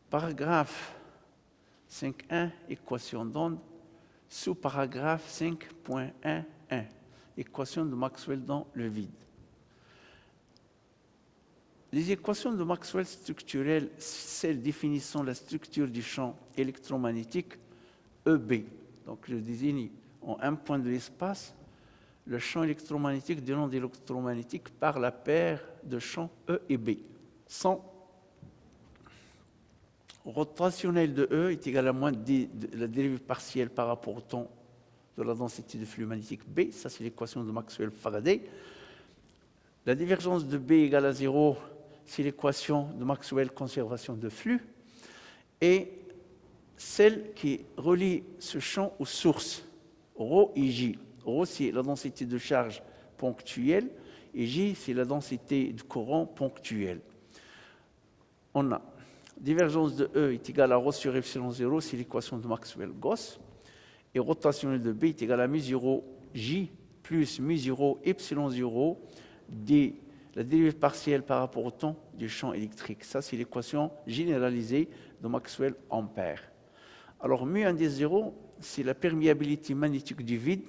Paragraphe 5.1, équation d'onde, sous-paragraphe 5.1.1, équation de Maxwell dans le vide. Les équations de Maxwell structurelles, celles définissant la structure du champ électromagnétique EB. Donc je désigne en un point de l'espace le champ électromagnétique de l'onde électromagnétique par la paire de champs E et B. Sans rotationnel de E est égal à moins de la dérivée partielle par rapport au temps de la densité de flux magnétique B. Ça, c'est l'équation de Maxwell-Faraday. La divergence de B égale à 0, c'est l'équation de Maxwell-conservation de flux. Et celle qui relie ce champ aux sources, ρ et J. ρ, c'est la densité de charge ponctuelle, et J, c'est la densité de courant ponctuel. On a divergence de E est égale à ρ sur epsilon 0, c'est l'équation de Maxwell-Gauss. Et rotationnel de B est égal à mu0 J plus mu0 epsilon 0 d, la dérivée partielle par rapport au temps du champ électrique. Ça, c'est l'équation généralisée de Maxwell-Ampère. Alors, mu1 des 0, c'est la perméabilité magnétique du vide.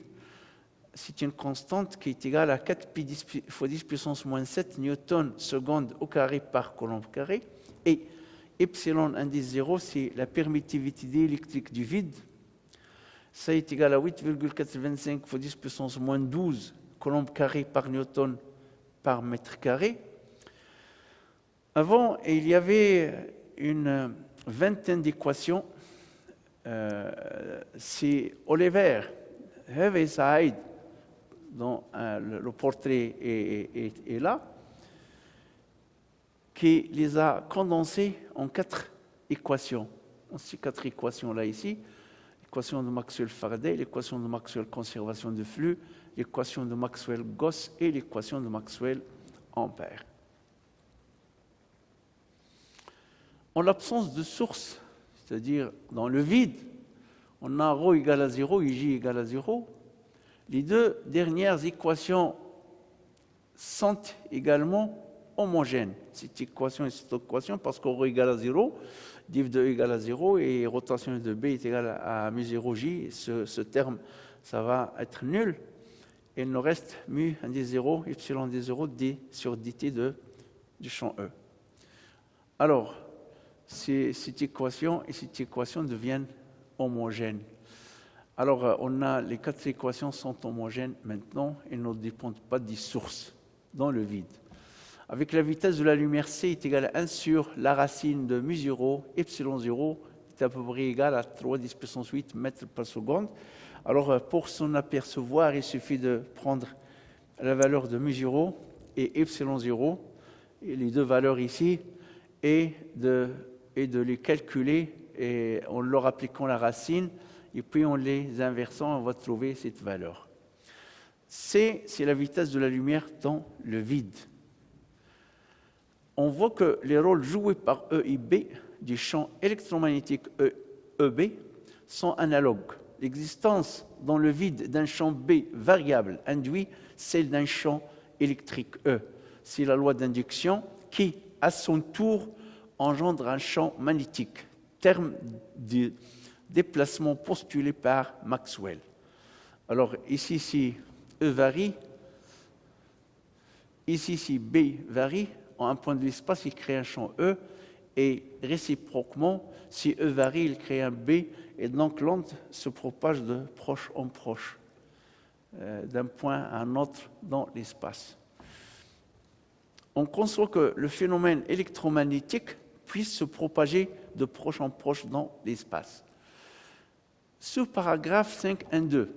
C'est une constante qui est égale à 4 pi 10 fois 10 puissance moins 7 newton seconde au carré par coulombe carré. Et epsilon indice 0, c'est la permittivité électrique du vide. Ça est égal à 8,425 fois 10 puissance moins 12 coulombe carré par newton par mètre carré. Avant, il y avait une vingtaine d'équations. C'est Oliver Heaviside, dont le portrait est là, qui les a condensées en 4 équations. Ces 4 équations-là ici, l'équation de Maxwell-Faraday, l'équation de Maxwell-conservation de flux, l'équation de Maxwell-Gauss et l'équation de Maxwell-Ampère. En l'absence de source, c'est-à-dire dans le vide, on a ρ égale à 0 et J égale à 0. Les deux dernières équations sont également homogènes. Cette équation et cette équation, parce que ρ égale à 0, div de E égale à 0 et rotation de B est égale à mu0J. Ce terme, ça va être nul. Et il nous reste mu indice 0, epsilon des 0, d sur dt du champ E. Alors, cette équation et cette équation deviennent homogènes. Alors, on a les 4 équations sont homogènes maintenant et ne dépendent pas des sources dans le vide. Avec la vitesse de la lumière c est égale à 1 sur la racine de mu0, epsilon 0 est à peu près égal à 3 10 puissance 8 mètres par seconde. Alors, pour s'en apercevoir, il suffit de prendre la valeur de mu0 et epsilon 0, et les deux valeurs ici, et de les calculer et en leur appliquant la racine, et puis en les inversant, on va trouver cette valeur. C, c'est la vitesse de la lumière dans le vide. On voit que les rôles joués par E et B du champ électromagnétique EB sont analogues. L'existence dans le vide d'un champ B variable induit celle d'un champ électrique E. C'est la loi d'induction qui, à son tour, engendre un champ magnétique, terme de déplacement postulé par Maxwell. Alors ici, si E varie, ici, si B varie, en un point de l'espace, il crée un champ E, et réciproquement, si E varie, il crée un B, et donc l'onde se propage de proche en proche, d'un point à un autre dans l'espace. On conçoit que le phénomène électromagnétique puisse se propager de proche en proche dans l'espace. Sous paragraphe 5.1.2,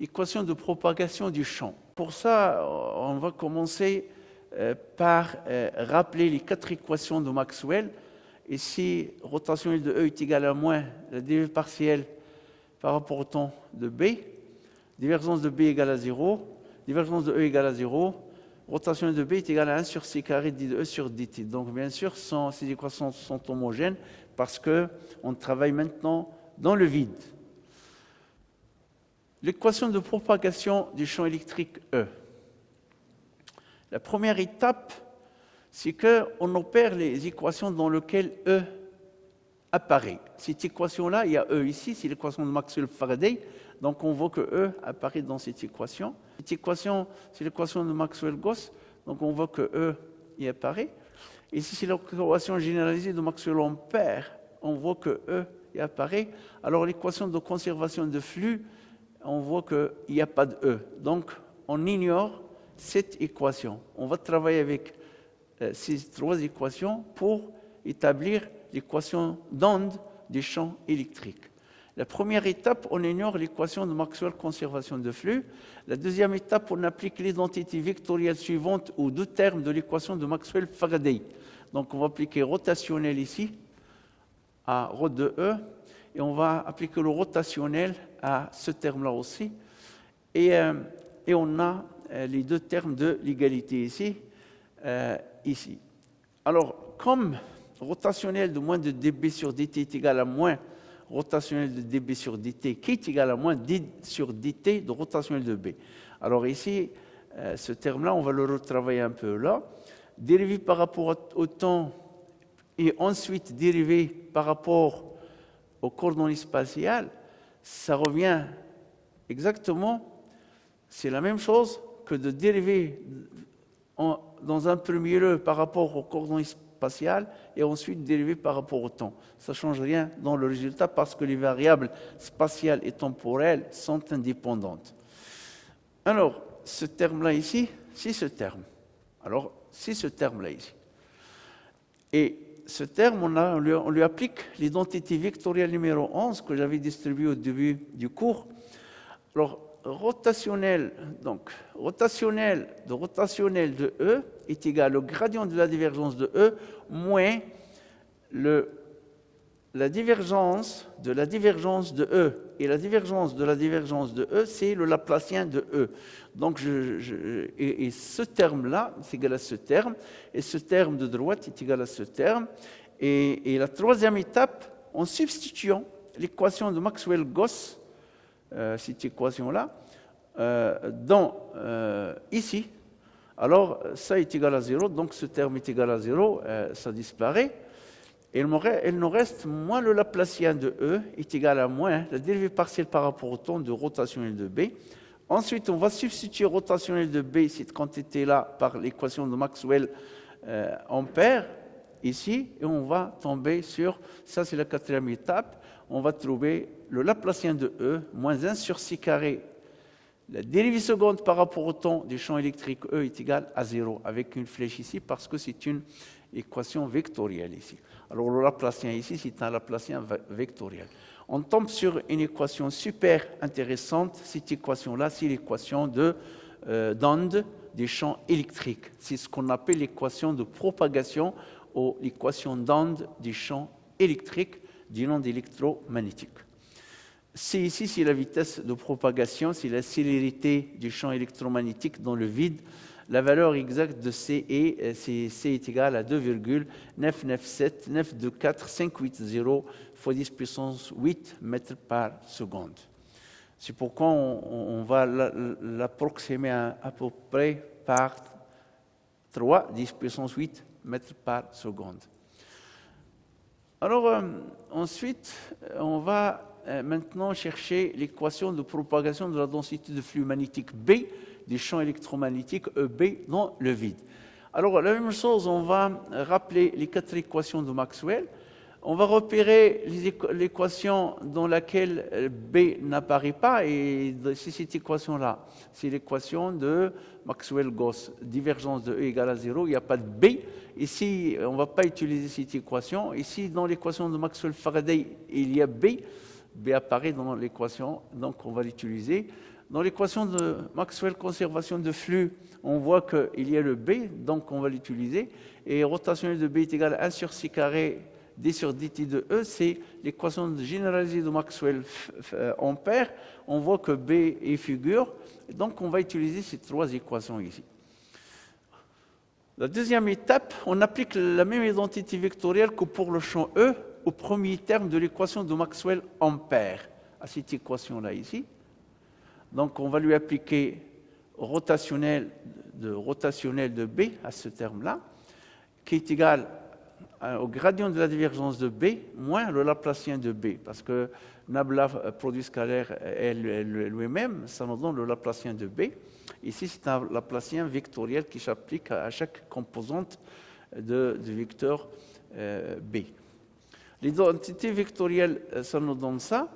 équation de propagation du champ. Pour ça, on va commencer par rappeler les 4 équations de Maxwell. Ici, rotationnel de E est égal à moins la dérivée partielle par rapport au temps de B, divergence de B égale à 0, divergence de E égale à 0, rotation de B est égale à 1 sur c carré de E sur dt. Donc, bien sûr, ces équations sont homogènes parce qu'on travaille maintenant dans le vide. L'équation de propagation du champ électrique E. La première étape, c'est qu'on opère les équations dans lesquelles E apparaît. Cette équation-là, il y a E ici, c'est l'équation de Maxwell-Faraday. Donc on voit que E apparaît dans cette équation. Cette équation, c'est l'équation de Maxwell-Gauss. Donc on voit que E y apparaît. Ici, c'est l'équation généralisée de Maxwell-Ampère. On voit que E y apparaît. Alors l'équation de conservation de flux, on voit qu'il n'y a pas de E. Donc on ignore cette équation. On va travailler avec ces trois équations pour établir l'équation d'onde des champs électriques. La première étape, on ignore l'équation de Maxwell conservation de flux. La deuxième étape, on applique l'identité vectorielle suivante aux deux termes de l'équation de Maxwell-Faraday. Donc on va appliquer rotationnel ici à ρ de E et on va appliquer le rotationnel à ce terme-là aussi. Et on a les deux termes de l'égalité ici. Ici. Alors, comme rotationnel de moins de dB sur dt est égal à moins rotationnel de dB sur dt, qui est égal à moins d sur dt de rotationnel de B. Alors ici, ce terme-là, on va le retravailler un peu là. Dérivé par rapport au temps et ensuite dérivé par rapport aux coordonnées spatiales, ça revient exactement, c'est la même chose que de dériver dans un premier lieu par rapport aux coordonnées spatiales et ensuite dériver par rapport au temps. Ça ne change rien dans le résultat parce que les variables spatiales et temporelles sont indépendantes. Alors, ce terme-là ici, c'est ce terme. Alors, c'est ce terme-là ici. Et ce terme, on lui applique l'identité vectorielle numéro 11 que j'avais distribuée au début du cours. Alors, rotationnel de E est égal au gradient de la divergence de E moins la divergence de la divergence de E. Et la divergence de la divergence de E, c'est le Laplacien de E. Donc, et ce terme-là, c'est égal à ce terme, et ce terme de droite est égal à ce terme. Et la troisième étape, en substituant l'équation de Maxwell-Gauss, cette équation-là, ici, alors ça est égal à 0, donc ce terme est égal à 0, ça disparaît. Et il nous reste moins le Laplacien de E est égal à moins la dérivée partielle par rapport au temps de rotationnel de B. Ensuite, on va substituer rotationnel de B, cette quantité-là, par l'équation de Maxwell-Ampère, ici, et on va tomber sur, ça c'est la quatrième étape, on va trouver le Laplacien de E, moins 1 sur c carré. La dérivée seconde par rapport au temps du champ électrique E est égale à 0, avec une flèche ici, parce que c'est une équation vectorielle ici. Alors le Laplacien ici, c'est un Laplacien vectoriel. On tombe sur une équation super intéressante. Cette équation-là, c'est l'équation d'onde des champs électriques. C'est ce qu'on appelle l'équation de propagation ou l'équation d'onde des champs électriques d'une onde électromagnétique. C ici, c'est la vitesse de propagation, c'est la célérité du champ électromagnétique dans le vide. La valeur exacte de C est égale à 2,997 924 580 fois 10 puissance 8 mètres par seconde. C'est pourquoi on va l'approximer à peu près par 3, 10 puissance 8 mètres par seconde. Alors, ensuite, on va maintenant chercher l'équation de propagation de la densité de flux magnétique B des champs électromagnétiques EB dans le vide. Alors, la même chose, on va rappeler les 4 équations de Maxwell. On va repérer l'équation dans laquelle B n'apparaît pas, et c'est cette équation-là. C'est l'équation de Maxwell-Gauss. Divergence de E égale à 0, il n'y a pas de B. Ici, on ne va pas utiliser cette équation. Ici, dans l'équation de Maxwell-Faraday, il y a B. B apparaît dans l'équation, donc on va l'utiliser. Dans l'équation de Maxwell conservation de flux, on voit qu'il y a le B, donc on va l'utiliser. Et rotationnel de B est égal à 1 sur c carré d sur dt de E, c'est l'équation généralisée de Maxwell-Ampère. On voit que B est figure, donc on va utiliser ces 3 équations ici. La deuxième étape, on applique la même identité vectorielle que pour le champ E au premier terme de l'équation de Maxwell-Ampère, à cette équation-là ici. Donc on va lui appliquer rotationnel de B à ce terme-là, qui est égal au gradient de la divergence de B moins le Laplacien de B, parce que Nabla, produit scalaire lui-même, ça nous donne le Laplacien de B. Ici, c'est un Laplacien vectoriel qui s'applique à chaque composante du vecteur B. L'identité vectorielle, ça nous donne ça.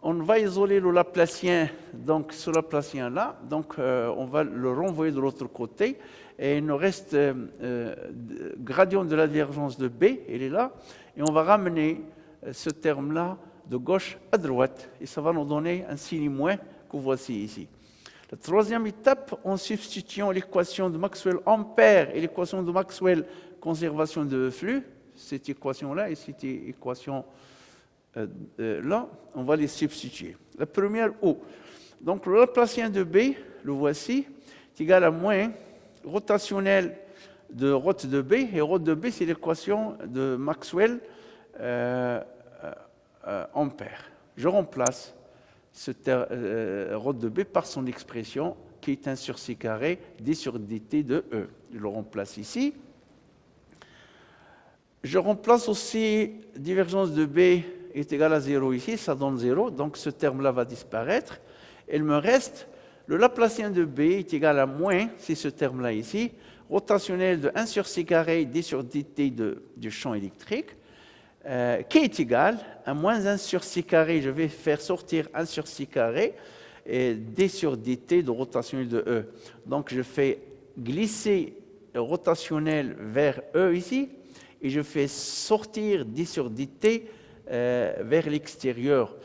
On va isoler le Laplacien, donc ce Laplacien-là, donc on va le renvoyer de l'autre côté, et il nous reste gradient de la divergence de B, il est là, et on va ramener ce terme-là de gauche à droite, et ça va nous donner un signe moins que voici ici. La troisième étape, en substituant l'équation de Maxwell-Ampère et l'équation de Maxwell-conservation de flux, cette équation-là et cette équation là, on va les substituer. La première, O. Donc, le Laplacien de B, le voici, est égal à moins rotationnel de ρ de B, et ρ de B, c'est l'équation de Maxwell ampère. Je remplace ce ρ de B par son expression qui est 1 sur C carré d sur dt de E. Je le remplace ici. Je remplace aussi divergence de B est égal à 0 ici, ça donne 0, donc ce terme-là va disparaître. Il me reste le Laplacien de B est égal à moins, c'est ce terme-là ici, rotationnel de 1 sur C carré d sur dt du champ électrique, qui est égal à moins 1 sur C carré, je vais faire sortir 1 sur C carré, et d sur dt de rotationnel de E. Donc je fais glisser le rotationnel vers E ici, et je fais sortir d sur dt vers l'extérieur.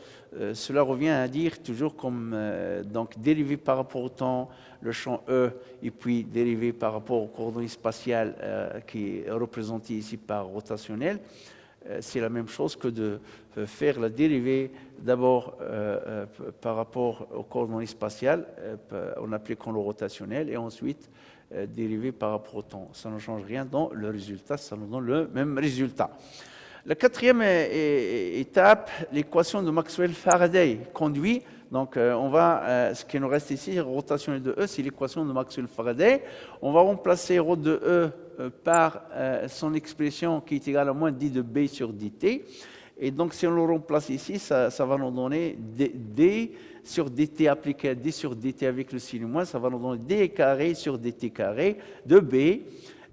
Cela revient à dire toujours comme donc dérivé par rapport au temps, le champ E, et puis dérivé par rapport aux coordonnées spatiales qui est représenté ici par rotationnel. C'est la même chose que de faire la dérivée d'abord par rapport aux coordonnées spatiales en appliquant le rotationnel et ensuite dérivé par rapport au temps. Ça ne change rien dans le résultat, ça nous donne le même résultat. La quatrième étape, l'équation de Maxwell-Faraday conduit. Donc, ce qui nous reste ici, rotationnel de E, c'est l'équation de Maxwell-Faraday. On va remplacer ρ de E par son expression qui est égale à moins d de B sur dt. Et donc, si on le remplace ici, ça va nous donner d sur dt appliqué à d sur dt avec le signe moins, ça va nous donner d carré sur dt carré de B.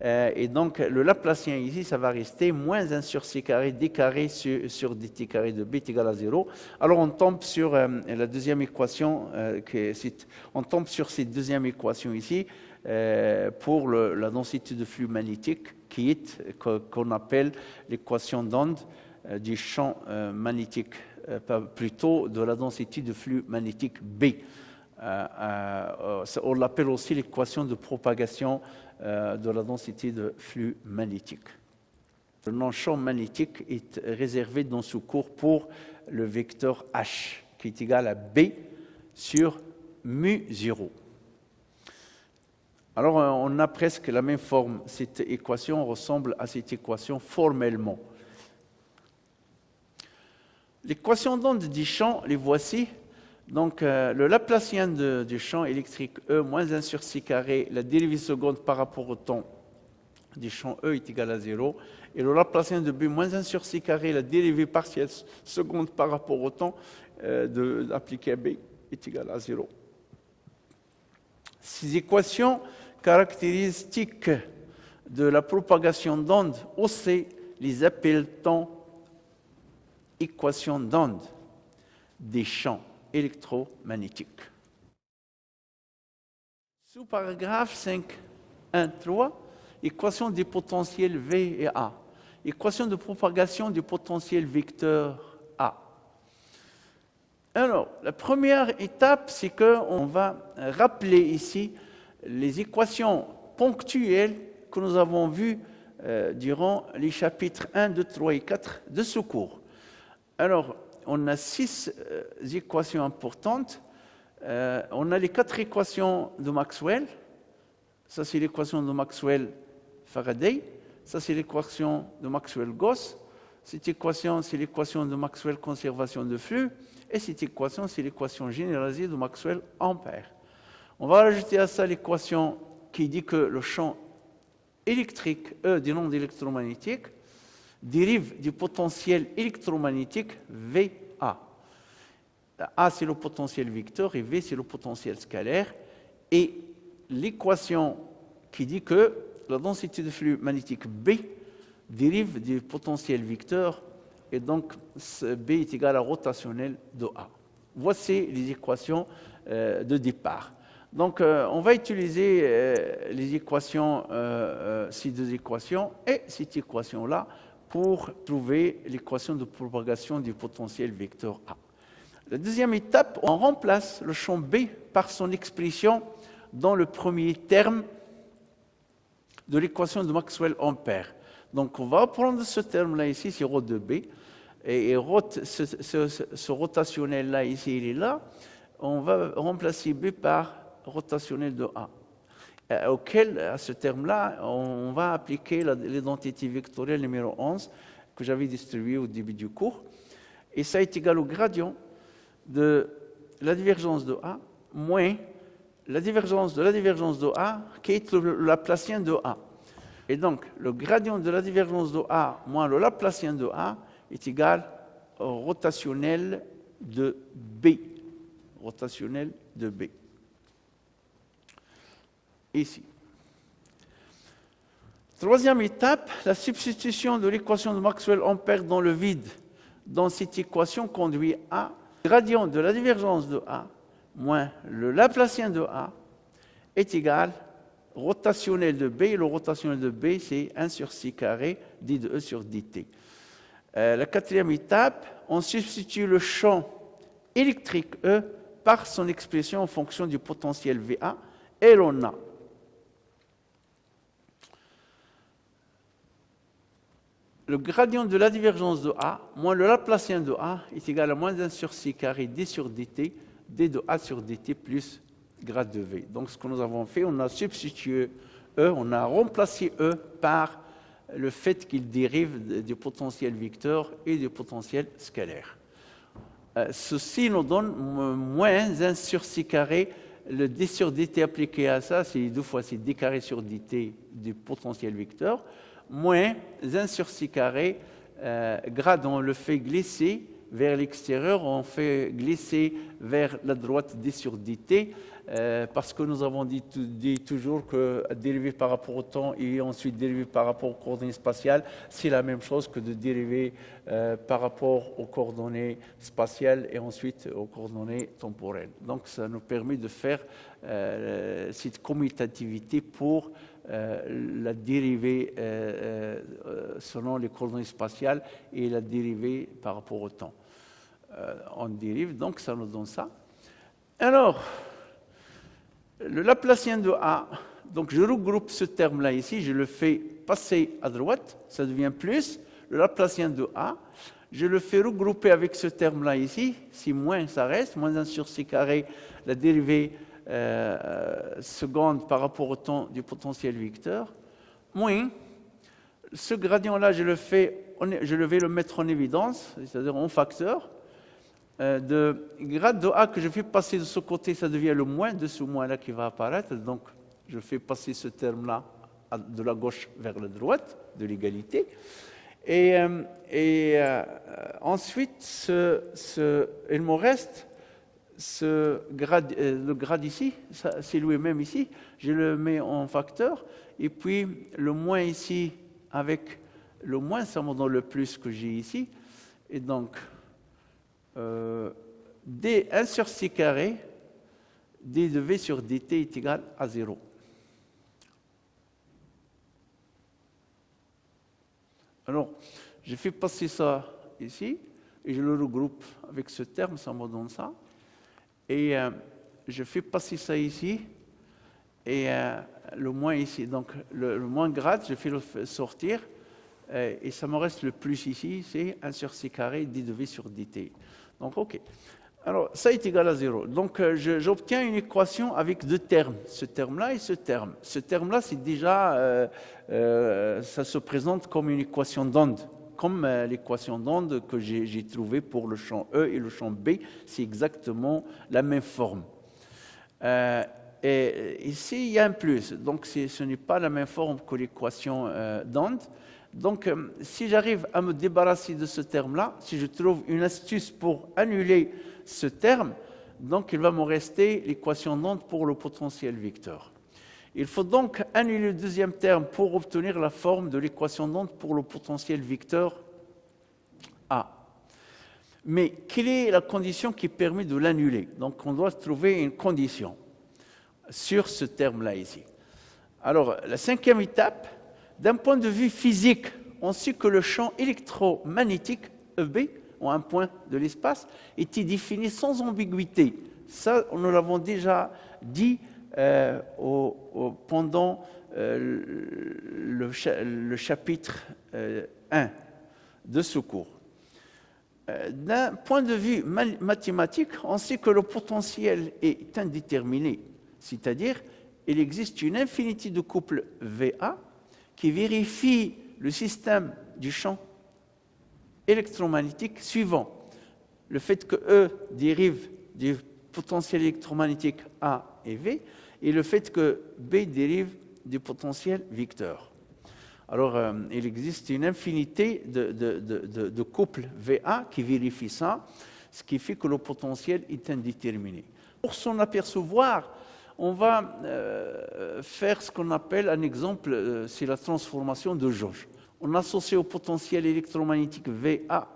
Et donc, le Laplacien ici, ça va rester moins 1 sur C carré, D carré sur dt carré de B est égal à 0. Alors, on tombe sur la deuxième équation, on tombe sur cette deuxième équation ici pour la densité de flux magnétique qu'on appelle l'équation d'onde du champ magnétique, plutôt de la densité de flux magnétique B. On l'appelle aussi l'équation de propagation de la densité de flux magnétique. Le nom champ magnétique est réservé dans ce cours pour le vecteur H, qui est égal à B sur mu0. Alors, on a presque la même forme. Cette équation ressemble à cette équation formellement. L'équation d'onde du champ, les voici. Donc, le Laplacien du champ électrique E moins 1 sur C carré, la dérivée seconde par rapport au temps du champ E est égal à 0. Et le Laplacien de B moins 1 sur C carré, la dérivée partielle seconde par rapport au temps appliqué à B est égal à 0. Ces équations caractéristiques de la propagation d'onde, aussi les appelle-t-on équations d'onde des champs électromagnétiques. Sous paragraphe 5.1.3, équation des potentiels V et A. Équation de propagation du potentiel vecteur A. Alors, la première étape, c'est qu'on va rappeler ici les équations ponctuelles que nous avons vues durant les chapitres 1, 2, 3 et 4 de ce cours. Alors, on a 6 équations importantes. On a les 4 équations de Maxwell. Ça, c'est l'équation de Maxwell-Faraday. Ça, c'est l'équation de Maxwell-Gauss. Cette équation, c'est l'équation de Maxwell-conservation de flux. Et cette équation, c'est l'équation généralisée de Maxwell-Ampère. On va rajouter à ça l'équation qui dit que le champ électrique, E, des ondes électromagnétiques, dérive du potentiel électromagnétique VA. A, c'est le potentiel vecteur et V, c'est le potentiel scalaire. Et l'équation qui dit que la densité de flux magnétique B dérive du potentiel vecteur et donc B est égal à rotationnel de A. Voici les équations de départ. Donc on va utiliser les équations, ces deux équations et cette équation-là pour trouver l'équation de propagation du potentiel vecteur A. La deuxième étape, on remplace le champ B par son expression dans le premier terme de l'équation de Maxwell-Ampère. Donc on va prendre ce terme-là ici, c'est ρ de B, et ce rotationnel-là ici, il est là. On va remplacer B par rotationnel de A, auquel, à ce terme-là, on va appliquer l'identité vectorielle numéro 11 que j'avais distribuée au début du cours. Et ça est égal au gradient de la divergence de A moins la divergence de A qui est le Laplacien de A. Et donc, le gradient de la divergence de A moins le Laplacien de A est égal au rotationnel de B. Rotationnel de B. Ici. Troisième étape, la substitution de l'équation de Maxwell-Ampère dans le vide. Dans cette équation conduit à gradient de la divergence de A moins le Laplacien de A est égal rotationnel de B. Le rotationnel de B, c'est 1 sur C carré d de E sur dt. La quatrième étape, on substitue le champ électrique E par son expression en fonction du potentiel VA et l'on a le gradient de la divergence de A moins le Laplacien de A est égal à moins 1 sur C carré d sur dt, d de A sur dt plus grade de V. Donc ce que nous avons fait, on a substitué E, on a remplacé E par le fait qu'il dérive du potentiel vecteur et du potentiel scalaire. Ceci nous donne moins 1 sur C carré, le d sur dt appliqué à ça, c'est 2 fois c'est d carré sur dt du potentiel vecteur, moins 1 sur C carré, grade on le fait glisser vers l'extérieur, on fait glisser vers la droite d sur dt, parce que nous avons dit toujours que dériver par rapport au temps et ensuite dériver par rapport aux coordonnées spatiales, c'est la même chose que de dériver par rapport aux coordonnées spatiales et ensuite aux coordonnées temporelles. Donc ça nous permet de faire cette commutativité pour la dérivée selon les coordonnées spatiales et la dérivée par rapport au temps. On dérive, donc ça nous donne ça. Alors, le Laplacien de A, donc je regroupe ce terme-là ici, je le fais passer à droite, ça devient plus le Laplacien de A. Je le fais regrouper avec ce terme-là ici, si moins ça reste, moins 1 sur C carré, la dérivée seconde par rapport au temps du potentiel vecteur, moins ce gradient-là, je vais le mettre en évidence, c'est-à-dire en facteur, de grade de A que je fais passer de ce côté, ça devient le moins de ce moins-là qui va apparaître. Donc, je fais passer ce terme-là de la gauche vers la droite, de l'égalité. Et ensuite, il me reste le grade ici, c'est lui-même ici. Je le mets en facteur. Et puis, le moins ici, avec le moins, ça me donne le plus que j'ai ici. Et donc, d 1 sur C carré, d de V sur dt est égal à 0. Alors, je fais passer ça ici, et je le regroupe avec ce terme, ça me donne ça. Et je fais passer ça ici, et le moins ici. Donc, le moins grade, je fais le sortir, et ça me reste le plus ici, c'est 1 sur C carré, d de V sur dt. Donc, OK. Alors, ça est égal à 0. Donc, j'obtiens une équation avec deux termes, ce terme-là et ce terme. Ce terme-là, c'est déjà, ça se présente comme une équation d'onde, comme l'équation d'onde que j'ai trouvée pour le champ E et le champ B, c'est exactement la même forme. Et ici, il y a un plus, donc ce n'est pas la même forme que l'équation d'onde, Donc, si j'arrive à me débarrasser de ce terme-là, si je trouve une astuce pour annuler ce terme, donc il va me rester l'équation d'onde pour le potentiel vecteur. Il faut donc annuler le deuxième terme pour obtenir la forme de l'équation d'onde pour le potentiel vecteur A. Mais quelle est la condition qui permet de l'annuler? Donc on doit trouver une condition sur ce terme-là ici. Alors la cinquième étape, d'un point de vue physique, on sait que le champ électromagnétique EB, ou un point de l'espace, était défini sans ambiguïté. Ça, nous l'avons déjà dit pendant le chapitre 1 de ce cours. D'un point de vue mathématique, on sait que le potentiel est indéterminé, c'est-à-dire il existe une infinité de couples VA qui vérifient le système du champ électromagnétique suivant le fait que E dérive du potentiel électromagnétique A et V et le fait que B dérive du potentiel vecteur. Alors, il existe une infinité de couples VA qui vérifient ça, ce qui fait que le potentiel est indéterminé. Pour s'en apercevoir, on va faire ce qu'on appelle un exemple, c'est la transformation de jauge. On associe au potentiel électromagnétique VA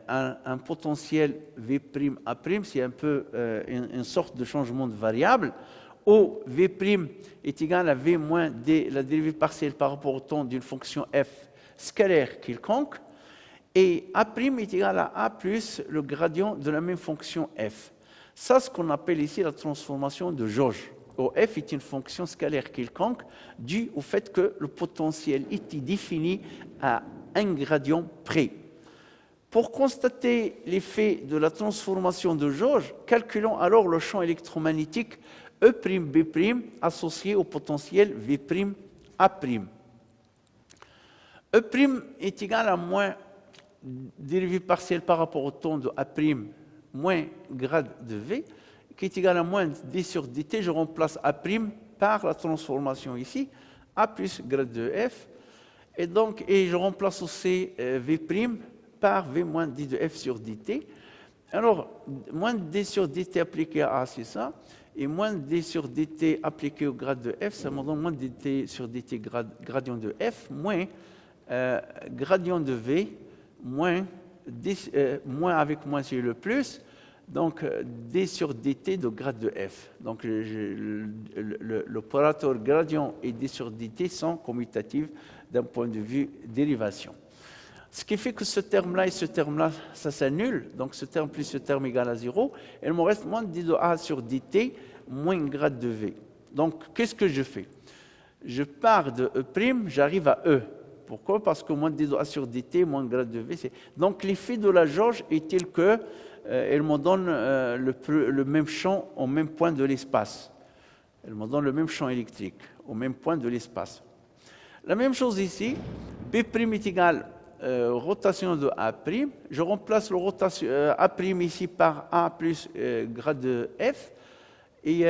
un potentiel V'A', c'est un peu une sorte de changement de variable, où V' est égal à V moins D, la dérivée partielle par rapport au temps d'une fonction f scalaire quelconque, et A' est égal à A plus le gradient de la même fonction f. Ça, ce qu'on appelle ici la transformation de jauge, où f est une fonction scalaire quelconque, due au fait que le potentiel est défini à un gradient près. Pour constater l'effet de la transformation de jauge, calculons alors le champ électromagnétique E'B' associé au potentiel V'A'. E' est égal à moins dérivée partielle par rapport au temps de A' moins grade de V, qui est égal à moins d sur dt. Je remplace A' par la transformation ici, A plus grade de f, et donc je remplace aussi V' par V moins d de f sur dt. Alors, moins d sur dt appliqué à A, c'est ça, et moins d sur dt appliqué au grade de f, ça me donne moins dt sur dt gradient de f, moins gradient de v, moins avec moins c'est le plus, donc d sur dt de grade de f. Donc l'opérateur gradient et d sur dt sont commutatifs d'un point de vue dérivation. Ce qui fait que ce terme-là et ce terme-là, ça s'annule. Donc ce terme plus ce terme égal à 0. Il me reste moins d de a sur dt moins grade de v. Donc qu'est-ce que je fais? Je pars de E', j'arrive à E. Pourquoi? Parce que moins d de a sur dt moins grade de v, c'est... Donc l'effet de la jauge est tel que elle me donne le même champ au même point de l'espace. Elle me donne le même champ électrique au même point de l'espace. La même chose ici, B' est égal rotation de A', je remplace le rotation A' ici par A plus grade de F et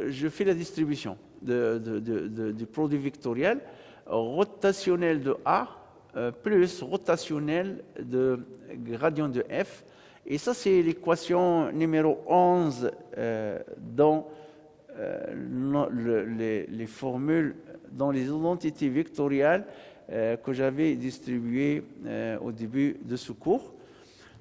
je fais la distribution du produit vectoriel rotationnel de A plus rotationnel de gradient de F. Et ça, c'est l'équation numéro 11 dans les formules, dans les identités vectorielles que j'avais distribuées au début de ce cours.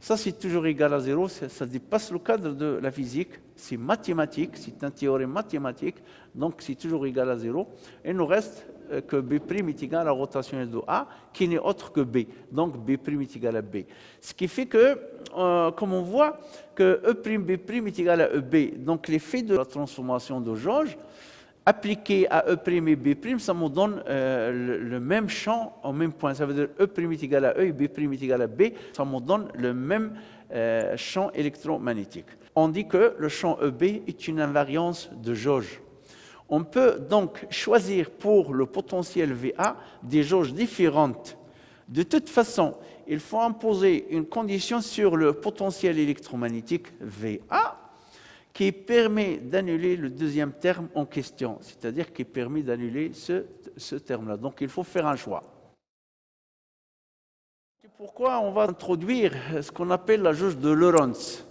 Ça, c'est toujours égal à 0, ça dépasse le cadre de la physique, c'est mathématique, c'est un théorème mathématique, donc c'est toujours égal à 0. Et il nous reste que B' est égal à la rotation de A, qui n'est autre que B. Donc B' est égal à B. Ce qui fait que, comme on voit, que E'B' est égal à EB. Donc l'effet de la transformation de jauge, appliqué à E' et B', ça me donne le même champ au même point. Ça veut dire E' est égal à E et B' est égal à B. Ça me donne le même champ électromagnétique. On dit que le champ EB est une invariance de jauge. On peut donc choisir pour le potentiel VA des jauges différentes. De toute façon, il faut imposer une condition sur le potentiel électromagnétique VA qui permet d'annuler le deuxième terme en question, c'est-à-dire qui permet d'annuler ce terme-là. Donc il faut faire un choix. Pourquoi on va introduire ce qu'on appelle la jauge de Lorentz?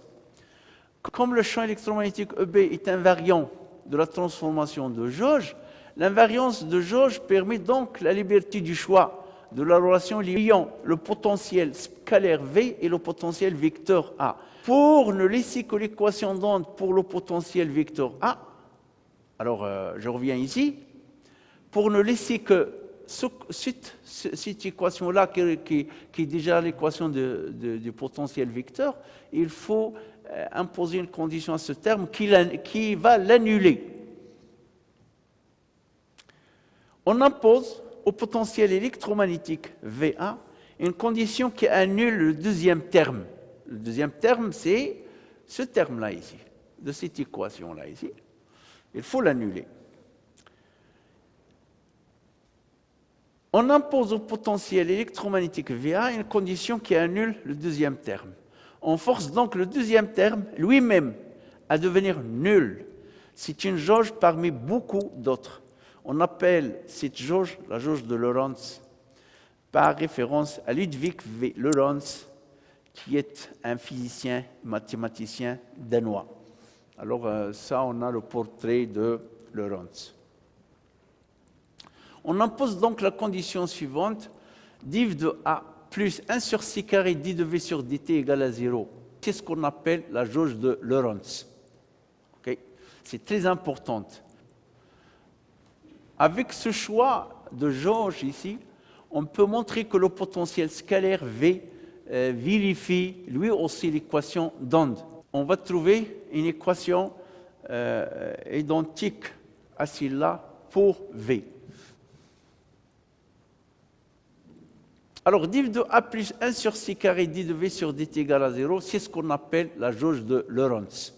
Comme le champ électromagnétique EB est invariant de la transformation de jauge, l'invariance de jauge permet donc la liberté du choix de la relation liant le potentiel scalaire V et le potentiel vecteur A. Pour ne laisser que l'équation d'onde pour le potentiel vecteur A, alors je reviens ici, pour ne laisser que cette équation-là, qui est déjà l'équation du potentiel vecteur, il faut imposer une condition à ce terme qui va l'annuler. On impose au potentiel électromagnétique VA une condition qui annule le deuxième terme. Le deuxième terme, c'est ce terme-là ici, de cette équation-là ici. Il faut l'annuler. On impose au potentiel électromagnétique VA une condition qui annule le deuxième terme. On force donc le deuxième terme lui-même à devenir nul. C'est une jauge parmi beaucoup d'autres. On appelle cette jauge la jauge de Lorentz par référence à Ludwig V. Lorentz, qui est un physicien, mathématicien danois. Alors ça, on a le portrait de Lorentz. On impose donc la condition suivante, div de A plus 1 sur c carré d de V sur dt égale à 0. C'est ce qu'on appelle la jauge de Lorentz. Okay? C'est très important. Avec ce choix de jauge ici, on peut montrer que le potentiel scalaire V vérifie lui aussi l'équation d'onde. On va trouver une équation identique à celle-là pour V. Alors, div de A plus 1 sur c carré d de V sur dt égale à 0, c'est ce qu'on appelle la jauge de Lorentz.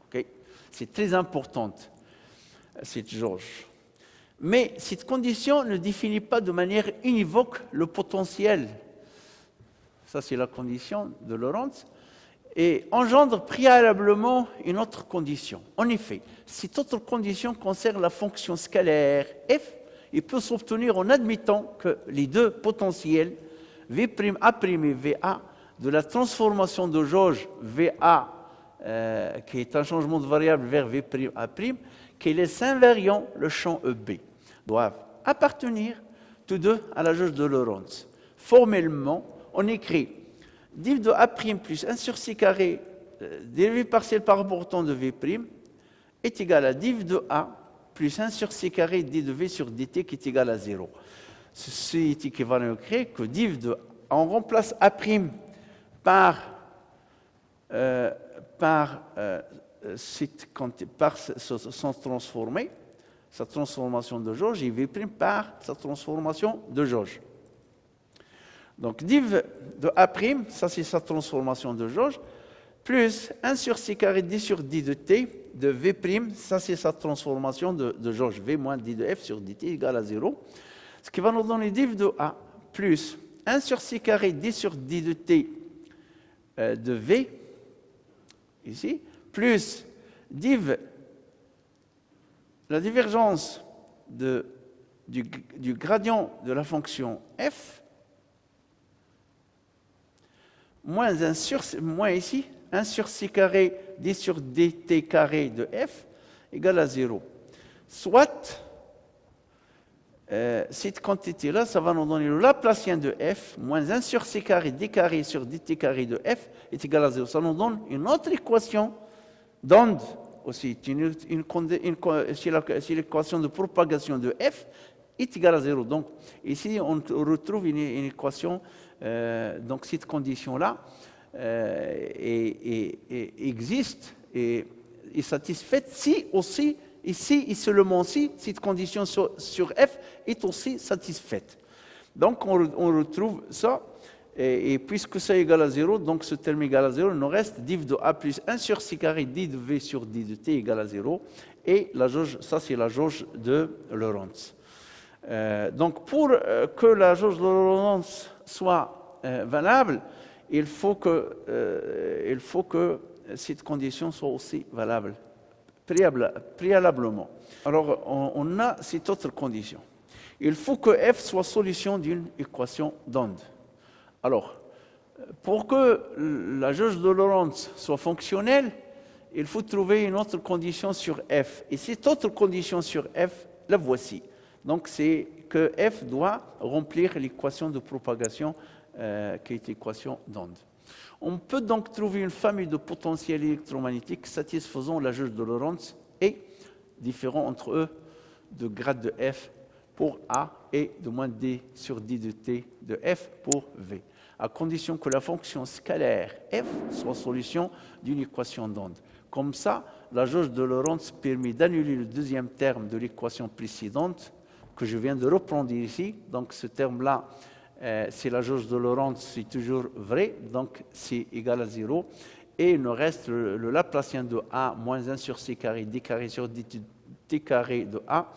Okay? C'est très important, cette jauge. Mais cette condition ne définit pas de manière univoque le potentiel. Ça, c'est la condition de Lorentz. Et engendre préalablement une autre condition. En effet, cette autre condition concerne la fonction scalaire f. Il peut s'obtenir en admettant que les deux potentiels V'A' et VA de la transformation de jauge VA, qui est un changement de variable vers V'A', qui laisse invariant le champ EB, doivent appartenir tous deux à la jauge de Lorentz. Formellement, on écrit div de A' plus 1 sur c carré dérivé partiel par rapport au temps de V' est égal à div de A plus 1 sur c carré d de V sur dt qui est égal à 0. Ceci est équivalent que div de A, on remplace A' par son transformé, sa transformation de jauge, et V' par sa transformation de jauge. Donc div de A', ça c'est sa transformation de jauge, plus 1 sur c carré d sur d de t de V', ça c'est sa transformation de jauge V moins d de f sur dt égale à 0. Ce qui va nous donner div de A plus 1 sur c carré d sur d de t de V, ici, plus div, la divergence du gradient de la fonction f, moins ici, 1 sur c carré d sur dt carré de f égale à 0. Soit, cette quantité-là, ça va nous donner le Laplacien de f, moins 1 sur c carré d carré sur dt carré de f est égal à 0. Ça nous donne une autre équation d'onde aussi. C'est l'équation de propagation de f est égal à 0. Donc, ici, on retrouve une équation, donc cette condition-là, existe et est satisfaite si aussi, ici et seulement si, cette condition sur f est aussi satisfaite. Donc on retrouve ça, et puisque ça est égal à 0, donc ce terme égal à 0, il nous reste div de A plus 1 sur c carré d de V sur d de t égale à 0, et la jauge, ça c'est la jauge de Lorentz. Donc pour que la jauge de Lorentz soit valable, il faut que cette condition soit aussi valable, préalablement. Alors, on a cette autre condition. Il faut que f soit solution d'une équation d'onde. Alors, pour que la jauge de Lorentz soit fonctionnelle, il faut trouver une autre condition sur F. Et cette autre condition sur F, la voici. Donc, c'est que F doit remplir l'équation de propagation qui est l'équation d'onde. On peut donc trouver une famille de potentiels électromagnétiques satisfaisant la jauge de Lorentz et différents entre eux de grade de F pour A et de moins d sur d de t de F pour V, à condition que la fonction scalaire F soit solution d'une équation d'onde. Comme ça, la jauge de Lorentz permet d'annuler le deuxième terme de l'équation précédente que je viens de reprendre ici. Donc ce terme-là, c'est la jauge de Lorentz, c'est toujours vrai, donc c'est égal à 0. Et il nous reste le Laplacien de A moins 1 sur C carré D carré sur T carré de A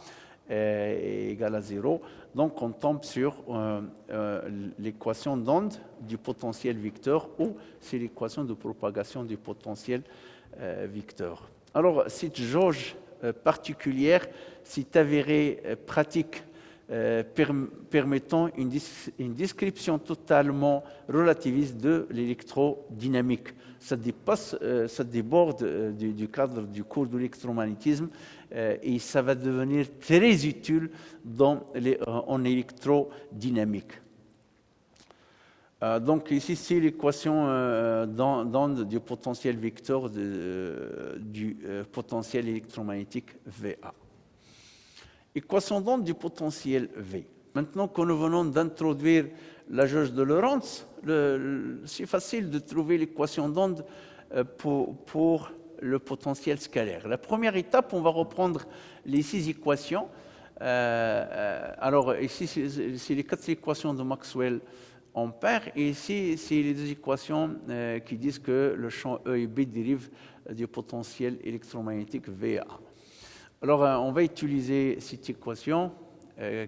est égal à 0. Donc on tombe sur l'équation d'onde du potentiel vecteur, ou c'est l'équation de propagation du potentiel vecteur. Alors cette jauge particulière s'est avérée pratique, permettant une description totalement relativiste de l'électrodynamique. Ça déborde du cadre du cours de l'électromagnétisme et ça va devenir très utile en électrodynamique. Donc ici, c'est l'équation d'onde du potentiel vecteur du potentiel électromagnétique VA. Équation d'onde du potentiel V. Maintenant que nous venons d'introduire la jauge de Lorentz, c'est facile de trouver l'équation d'onde pour le potentiel scalaire. La première étape, on va reprendre les 6 équations. Alors ici, c'est les 4 équations de Maxwell en paire, et ici, c'est les 2 équations qui disent que le champ E et B dérive du potentiel électromagnétique VA. Alors, on va utiliser cette équation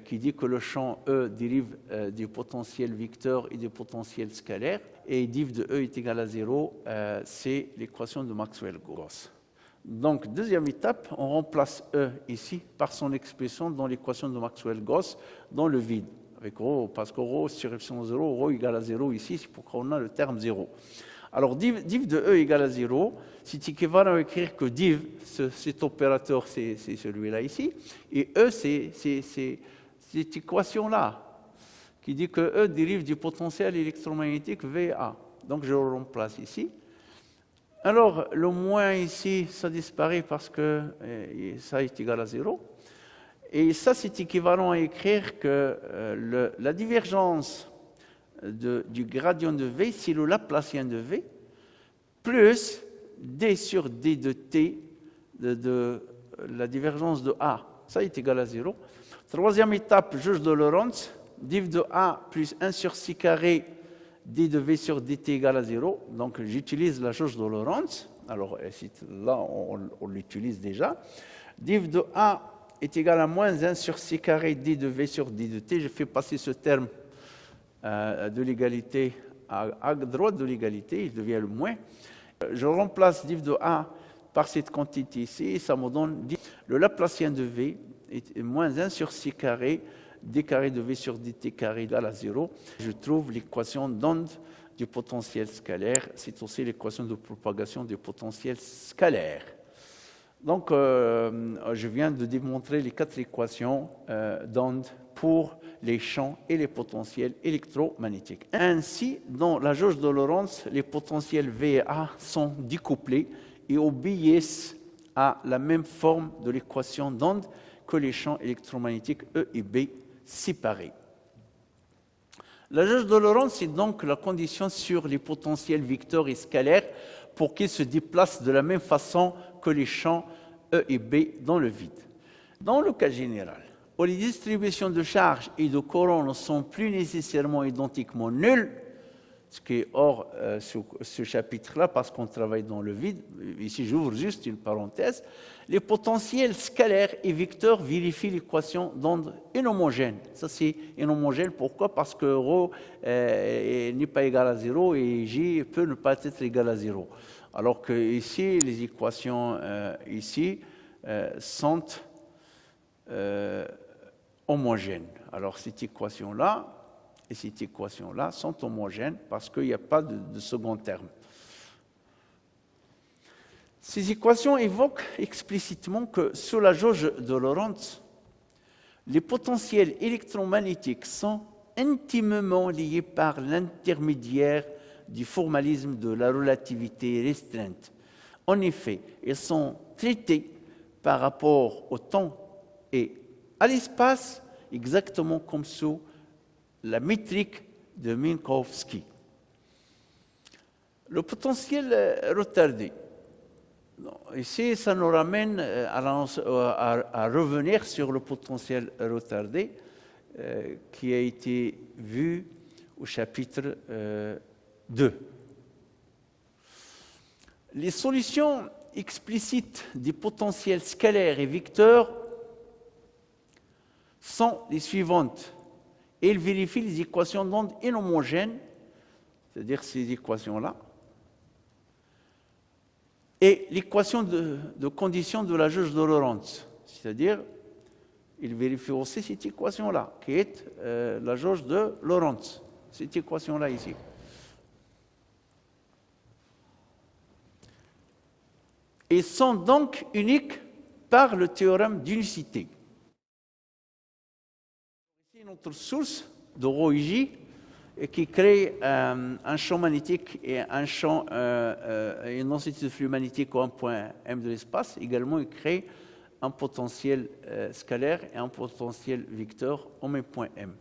qui dit que le champ E dérive du potentiel vecteur et du potentiel scalaire, et div de E est égal à 0, c'est l'équation de Maxwell-Gauss. Donc, deuxième étape, on remplace E ici par son expression dans l'équation de Maxwell-Gauss dans le vide, avec ρ, parce que ρ sur epsilon 0, ρ égale à 0 ici, c'est pour qu'on a le terme 0. Alors, div de E égale à 0, c'est équivalent à écrire que div, cet opérateur, c'est celui-là ici, et E, c'est cette équation-là, qui dit que E dérive du potentiel électromagnétique VA. Donc, je le remplace ici. Alors, le moins ici, ça disparaît parce que ça est égal à 0. Et ça, c'est équivalent à écrire que la divergence du gradient de V, c'est le Laplacien de V, plus d sur d de t de la divergence de A. Ça est égal à 0. Troisième étape, jauge de Lorentz, div de A plus 1 sur c carré d de V sur dt égale à 0. Donc j'utilise la jauge de Lorentz. Alors là, on l'utilise déjà. Div de A est égal à moins 1 sur c carré d de V sur d de t. Je fais passer ce terme de l'égalité à droite de l'égalité, il devient le moins. Je remplace div de A par cette quantité ici, et ça me donne le Laplacien de V est moins 1 sur c carré d carré de V sur dt carré égale à 0. Je trouve l'équation d'onde du potentiel scalaire, c'est aussi l'équation de propagation du potentiel scalaire. Donc, je viens de démontrer les 4 équations d'onde pour les champs et les potentiels électromagnétiques. Ainsi, dans la jauge de Lorentz, les potentiels V et A sont découplés et obéissent à la même forme de l'équation d'onde que les champs électromagnétiques E et B séparés. La jauge de Lorentz, c'est donc la condition sur les potentiels vecteurs et scalaires pour qu'ils se déplacent de la même façon que les champs E et B dans le vide. Dans le cas général, où les distributions de charges et de courant ne sont plus nécessairement identiquement nulles, ce qui est hors ce chapitre-là parce qu'on travaille dans le vide, ici j'ouvre juste une parenthèse, les potentiels scalaires et vecteurs vérifient l'équation d'onde inhomogène. Ça c'est inhomogène, pourquoi? Parce que ρ n'est pas égal à 0 et J peut ne pas être égal à 0. Alors que ici, les équations ici sont homogènes. Alors cette équation-là, et cette équation-là sont homogènes parce qu'il n'y a pas de second terme. Ces équations évoquent explicitement que sous la jauge de Lorentz, les potentiels électromagnétiques sont intimement liés par l'intermédiaire du formalisme de la relativité restreinte. En effet, ils sont traités par rapport au temps et à l'espace exactement comme sous la métrique de Minkowski. Le potentiel retardé. Ici, ça nous ramène à revenir sur le potentiel retardé qui a été vu au chapitre 2. Les solutions explicites des potentiels scalaires et vecteurs sont les suivantes. Elles vérifient les équations d'onde inhomogènes, c'est-à-dire ces équations-là, et l'équation de condition de la jauge de Lorentz, c'est-à-dire, il vérifie aussi cette équation-là, qui est la jauge de Lorentz, cette équation-là ici. Et sont donc uniques par le théorème d'unicité. Ici, notre source de ρ et J, qui crée un champ magnétique et une densité de flux magnétique au un point M de l'espace. Également, il crée un potentiel scalaire et un potentiel vecteur au même point M.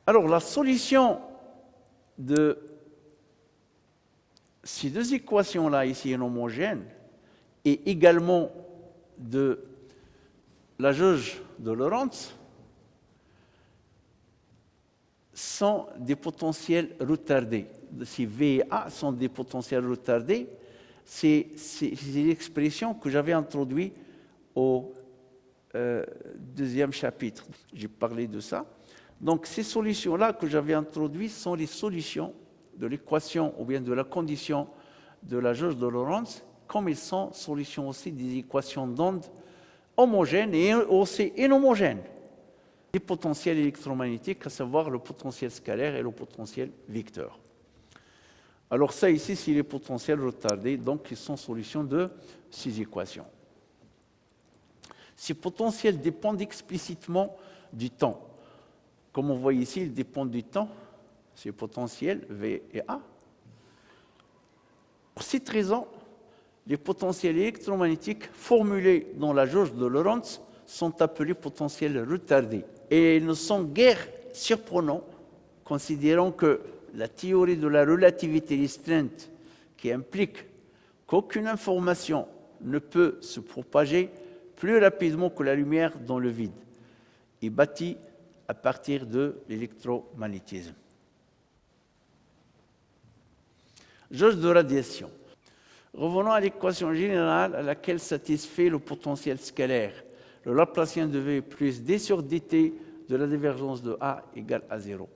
Alors, la solution de ces deux équations-là, ici inhomogènes, et également de la jauge de Lorentz, sont des potentiels retardés. Si V et A sont des potentiels retardés, c'est l'expression que j'avais introduite au deuxième chapitre. J'ai parlé de ça. Donc, ces solutions-là que j'avais introduites sont les solutions de l'équation ou bien de la condition de la jauge de Lorentz, comme ils sont solutions aussi des équations d'onde homogènes et aussi inhomogènes. Les potentiels électromagnétiques, à savoir le potentiel scalaire et le potentiel vecteur. Alors ça ici, c'est les potentiels retardés, donc ils sont solutions de ces équations. Ces potentiels dépendent explicitement du temps. Comme on voit ici, ils dépendent du temps, ces potentiels V et A. Pour cette raison, les potentiels électromagnétiques formulés dans la jauge de Lorentz sont appelés potentiels retardés. Et ils ne sont guère surprenants, considérant que la théorie de la relativité restreinte, qui implique qu'aucune information ne peut se propager plus rapidement que la lumière dans le vide, est bâtie à partir de l'électromagnétisme. Jauge de radiation. Revenons à l'équation générale à laquelle satisfait le potentiel scalaire. Le Laplacien de V plus d sur dt de la divergence de A égale à 0.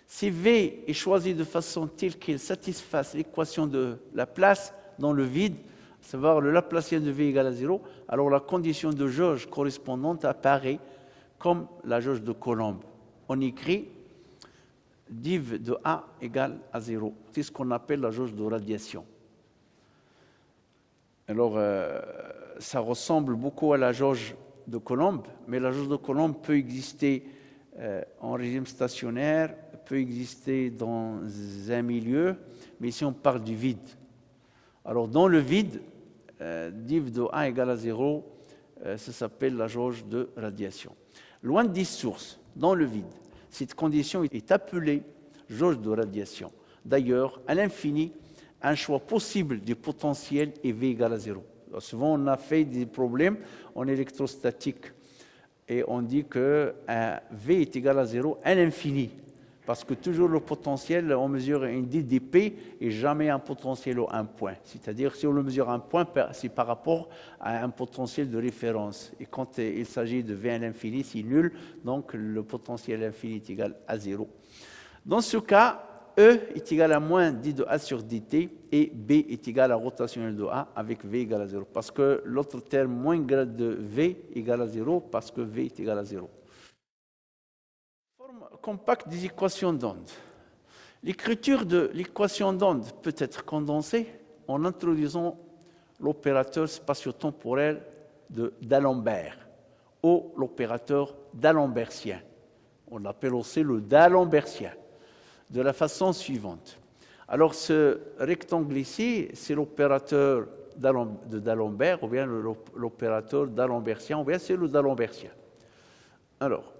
Si V est choisi de façon telle qu'il satisfasse l'équation de Laplace dans le vide, à savoir le Laplacien de V égale à 0, alors la condition de jauge correspondante apparaît comme la jauge de Coulomb. On écrit div de A égale à 0. C'est ce qu'on appelle la jauge de radiation. Alors, ça ressemble beaucoup à la jauge de Coulomb, mais la jauge de Coulomb peut exister en régime stationnaire, peut exister dans un milieu, mais ici on parle du vide. Alors, dans le vide, div de A égale à 0, ça s'appelle la jauge de radiation. Loin des sources, dans le vide, cette condition est appelée jauge de radiation. D'ailleurs, à l'infini, un choix possible du potentiel est V égale à 0. Alors, souvent, on a fait des problèmes en électrostatique et on dit que V est égal à 0 à l'infini, parce que toujours le potentiel, on mesure un dp et jamais un potentiel au un point. C'est-à-dire, si on le mesure à un point, c'est par rapport à un potentiel de référence. Et quand il s'agit de V à l'infini, c'est nul, donc le potentiel infini est égal à 0. Dans ce cas, E est égal à moins d de A sur dt et B est égal à rotationnel de A avec V égale à 0. Parce que l'autre terme, moins grade de V égale à 0 parce que V est égal à 0. La forme compacte des équations d'onde. L'écriture de l'équation d'onde peut être condensée en introduisant l'opérateur spatio-temporel d'Alembert ou l'opérateur d'Alembertien. On l'appelle aussi le d'Alembertien, de la façon suivante. Alors ce rectangle ici, c'est l'opérateur d'Alembert, ou bien l'opérateur d'Alembertien, ou bien c'est le d'Alembertien. Alors,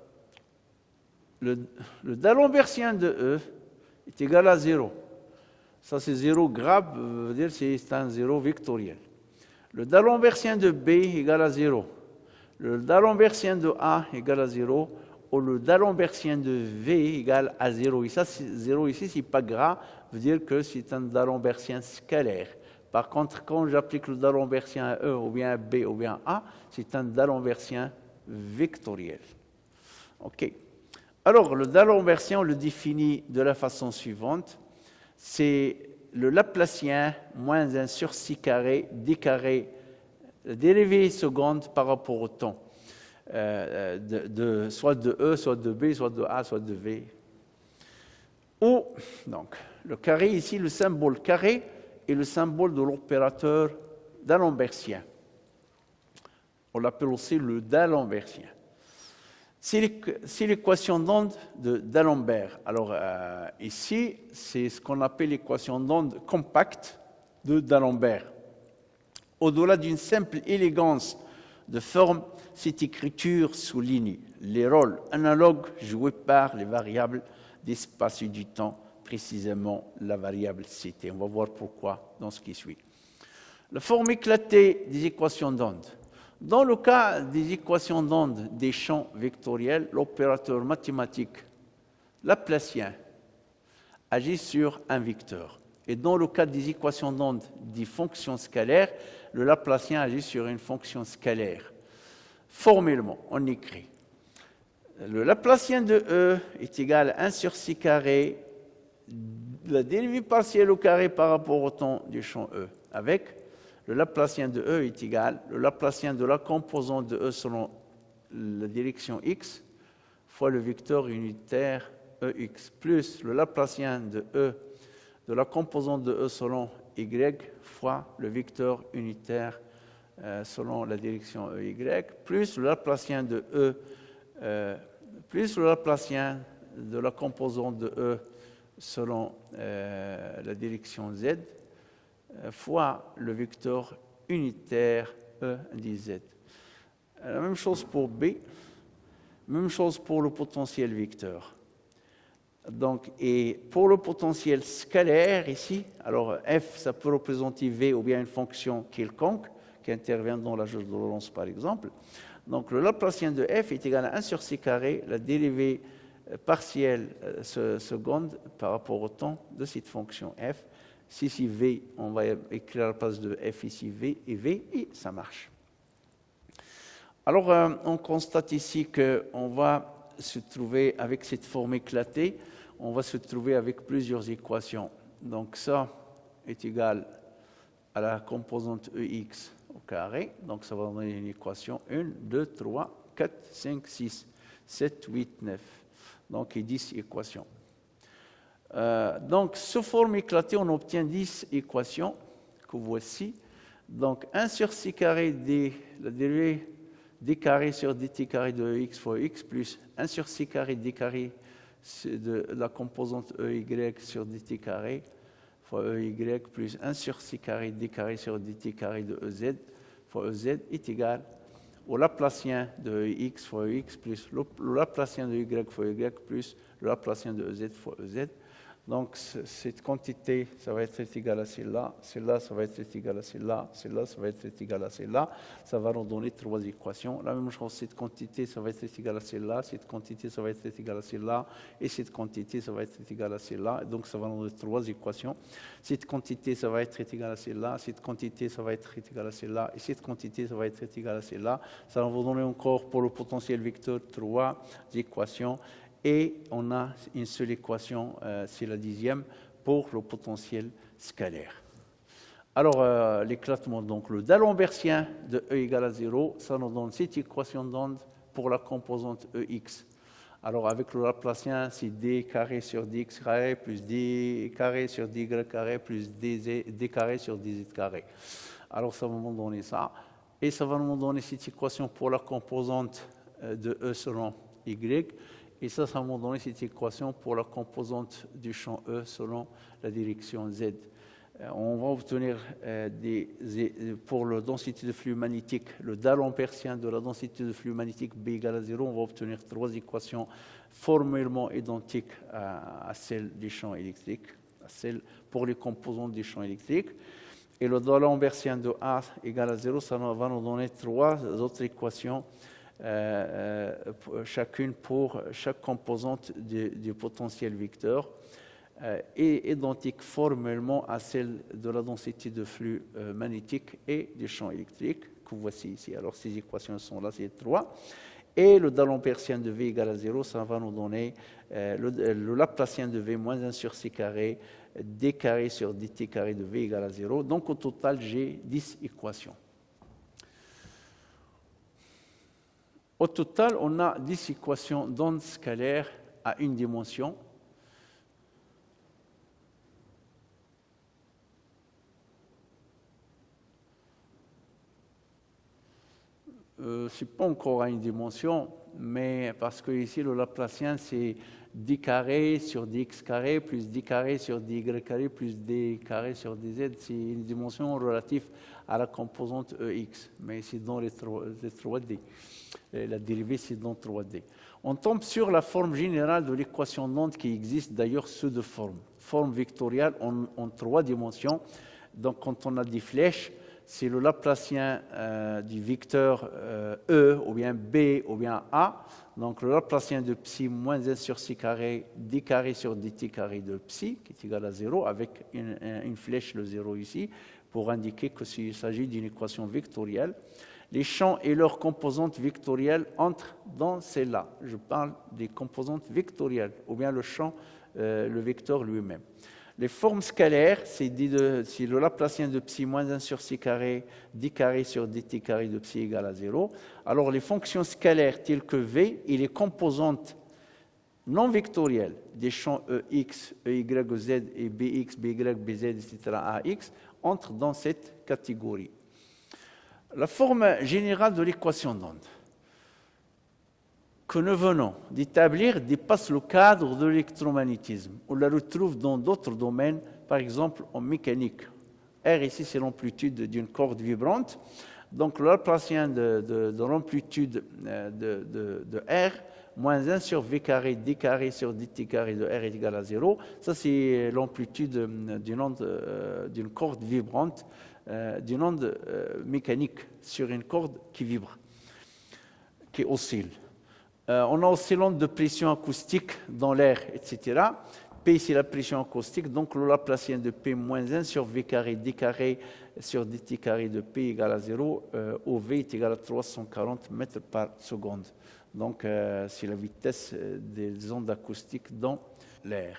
le d'Alembertien de E est égal à 0. Ça, c'est 0 grave, veut dire que c'est un 0 vectoriel. Le d'Alembertien de B égale à 0. Le d'Alembertien de A égale à 0. Ou le d'Alembertien de V égale à 0. Et ça, 0 ici, ce n'est pas grave, veut dire que c'est un d'Alembertien scalaire. Par contre, quand j'applique le d'Alembertien à E, ou bien à B, ou bien à A, c'est un d'Alembertien vectoriel. OK. Alors, le d'Alembertien, on le définit de la façon suivante. C'est le Laplacien moins 1 sur 6 carré, d carré, la dérivée seconde par rapport au temps. Soit de E, soit de B, soit de A, soit de V. Ou, donc, le carré ici, le symbole carré est le symbole de l'opérateur d'Alembertien. On l'appelle aussi le d'Alembertien. C'est l'équation d'onde d'Alembert. Alors, ici, c'est ce qu'on appelle l'équation d'onde compacte d'Alembert. Au-delà d'une simple élégance de forme, cette écriture souligne les rôles analogues joués par les variables d'espace et du temps, précisément la variable Ct. On va voir pourquoi dans ce qui suit. La forme éclatée des équations d'onde. Dans le cas des équations d'onde des champs vectoriels, l'opérateur mathématique laplacien agit sur un vecteur. Et dans le cas des équations d'onde des fonctions scalaires, le laplacien agit sur une fonction scalaire. Formellement, on écrit le laplacien de E est égal à 1 sur 6 carré, la dérivée partielle au carré par rapport au temps du champ E, avec le Laplacien de E est égal, le Laplacien de la composante de E selon la direction x fois le vecteur unitaire EX, plus le Laplacien de E de la composante de E selon y fois le vecteur unitaire selon la direction EY, plus le Laplacien de E, plus le Laplacien de la composante de E selon la direction Z, fois le vecteur unitaire E dz. La même chose pour B, même chose pour le potentiel vecteur. Donc, et pour le potentiel scalaire ici, alors f, ça peut représenter v ou bien une fonction quelconque qui intervient dans la jauge de Lorentz par exemple. Donc le Laplacien de f est égal à 1 sur c carré, la dérivée partielle seconde par rapport au temps de cette fonction f. Si ici v, on va écrire à la place de f ici v, et ça marche. Alors on constate ici qu'on va se trouver avec cette forme éclatée, on va se trouver avec plusieurs équations. Donc ça est égal à la composante EX au carré, donc ça va donner une équation 1, 2, 3, 4, 5, 6, 7, 8, 9. Donc il y a 10 équations. Donc sous forme éclatée, on obtient 10 équations que voici. Donc 1 sur c carré d, la dérivée d carré sur dt carré de x fois x plus 1 sur c carré d carré de la composante ey sur dt carré fois ey plus 1 sur c carré d carré sur dt carré de ez fois ez est égal au Laplacien de x fois x plus le Laplacien de y fois y plus le Laplacien de ez fois ez. Donc, cette quantité, ça va être égal à celle-là, celle-là, ça va être égal à celle-là, celle-là, ça va être égal à celle-là. Ça va nous donner 3 équations. La même chose, cette quantité, ça va être égal à celle-là, cette quantité, ça va être égal à celle-là, et cette quantité, ça va être égal à celle-là. Donc, ça va nous donner 3 équations. Cette quantité, ça va être égal à celle-là, cette quantité, ça va être égal à celle-là, et cette quantité, ça va être égal à celle-là. Ça va nous donner encore, pour le potentiel vecteur, 3 équations. Et on a une seule équation, c'est la 10e, pour le potentiel scalaire. Alors, l'éclatement, donc le d'Alembertien de E égale à 0, ça nous donne cette équation d'onde pour la composante EX. Alors avec le Laplacien, c'est d carré sur dx carré plus d carré sur dy carré plus d carré sur dz carré. Alors ça va nous donner ça. Et ça va nous donner cette équation pour la composante de E selon Y. Et ça va nous donner cette équation pour la composante du champ E selon la direction Z. On va obtenir pour la densité de flux magnétique, le D'Alembertien de la densité de flux magnétique B égale à 0, on va obtenir 3 équations formellement identiques à celles du champ électrique, à celles pour les composantes du champ électrique. Et le D'Alembertien de A égale à 0, ça va nous donner 3 autres équations, chacune pour chaque composante du potentiel vecteur. Est identique formellement à celle de la densité de flux magnétique et du champ électrique, que voici ici. Alors ces équations sont là, c'est 3. Et le D'Alembertien de V égale à 0, ça va nous donner le Laplacien de V moins 1 sur C carré, D carré sur dt carré de V égale à 0. Donc au total, j'ai 10 équations. Au total, on a 10 équations d'onde scalaire à une dimension. Ce n'est pas encore à une dimension, mais parce que ici, le Laplacien, c'est d carré sur dx carré plus d carré sur dy carré plus d carré sur dz. C'est une dimension relative à la composante Ex, mais c'est dans les 3D. La dérivée, c'est dans 3D. On tombe sur la forme générale de l'équation d'onde qui existe d'ailleurs sous deux formes. Forme vectorielle en 3 dimensions. Donc, quand on a des flèches, c'est le Laplacien du vecteur E, ou bien B, ou bien A. Donc, le Laplacien de psi moins 1 sur c carré, d carré sur dt carré de psi, qui est égal à 0, avec une flèche, le 0 ici, pour indiquer qu'il s'agit d'une équation vectorielle. Les champs et leurs composantes vectorielles entrent dans celle-là. Je parle des composantes vectorielles, ou bien le champ, le vecteur lui-même. Les formes scalaires, c'est le Laplacien de psi moins 1 sur c carré, d carré sur dt carré de psi égale à 0. Alors les fonctions scalaires telles que V et les composantes non vectorielles des champs Ex, Ey, Ez et Bx, By, Bz, etc. Ax entrent dans cette catégorie. La forme générale de l'équation d'onde que nous venons d'établir dépasse le cadre de l'électromagnétisme. On la retrouve dans d'autres domaines, par exemple en mécanique. R ici, c'est l'amplitude d'une corde vibrante. Donc, le Laplacien de l'amplitude de R, moins 1 sur V carré, D carré sur dt carré de R est égal à 0. Ça, c'est l'amplitude d'une corde vibrante, d'une onde mécanique sur une corde qui vibre, qui oscille. On a aussi l'onde de pression acoustique dans l'air, etc. P, c'est la pression acoustique, donc le Laplacien de P moins 1 sur V carré, D carré sur dt carré de P égale à 0, où V est égal à 340 mètres par seconde. Donc, c'est la vitesse des ondes acoustiques dans l'air.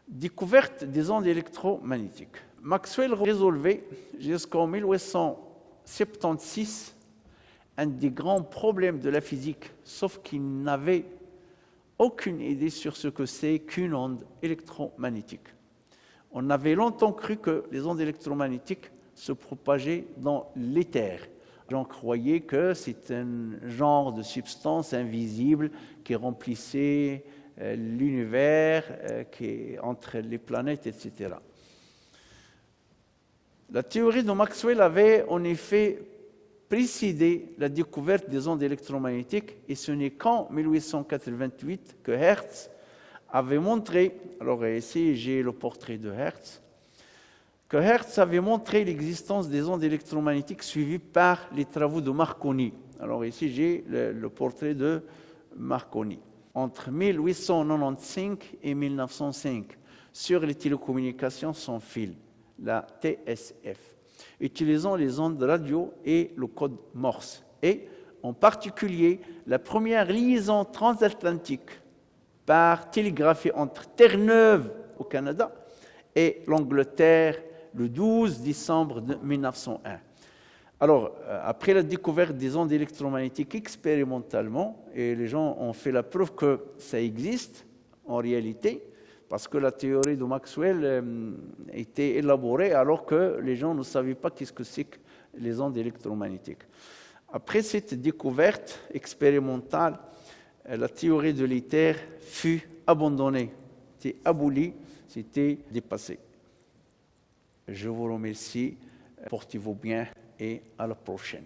Découverte des ondes électromagnétiques. Maxwell résolvait jusqu'en 1876 un des grands problèmes de la physique, sauf qu'il n'avait aucune idée sur ce que c'est qu'une onde électromagnétique. On avait longtemps cru que les ondes électromagnétiques se propageaient dans l'éther. On croyait que c'est un genre de substance invisible qui remplissait l'univers, entre les planètes, etc. La théorie de Maxwell avait en effet précédé la découverte des ondes électromagnétiques, et ce n'est qu'en 1888 que Hertz avait montré, alors ici j'ai le portrait de Hertz, que Hertz avait montré l'existence des ondes électromagnétiques suivies par les travaux de Marconi. Alors ici j'ai le portrait de Marconi. Entre 1895 et 1905, sur les télécommunications sans fil, la TSF, utilisant les ondes radio et le code Morse, et en particulier la première liaison transatlantique par télégraphie entre Terre-Neuve au Canada et l'Angleterre le 12 décembre 1901. Alors, après la découverte des ondes électromagnétiques expérimentalement, et les gens ont fait la preuve que ça existe en réalité, parce que la théorie de Maxwell a été élaborée alors que les gens ne savaient pas qu'est-ce que c'est que les ondes électromagnétiques. Après cette découverte expérimentale, la théorie de l'éther fut abandonnée, c'était aboli, c'était dépassé. Je vous remercie, portez-vous bien et à la prochaine.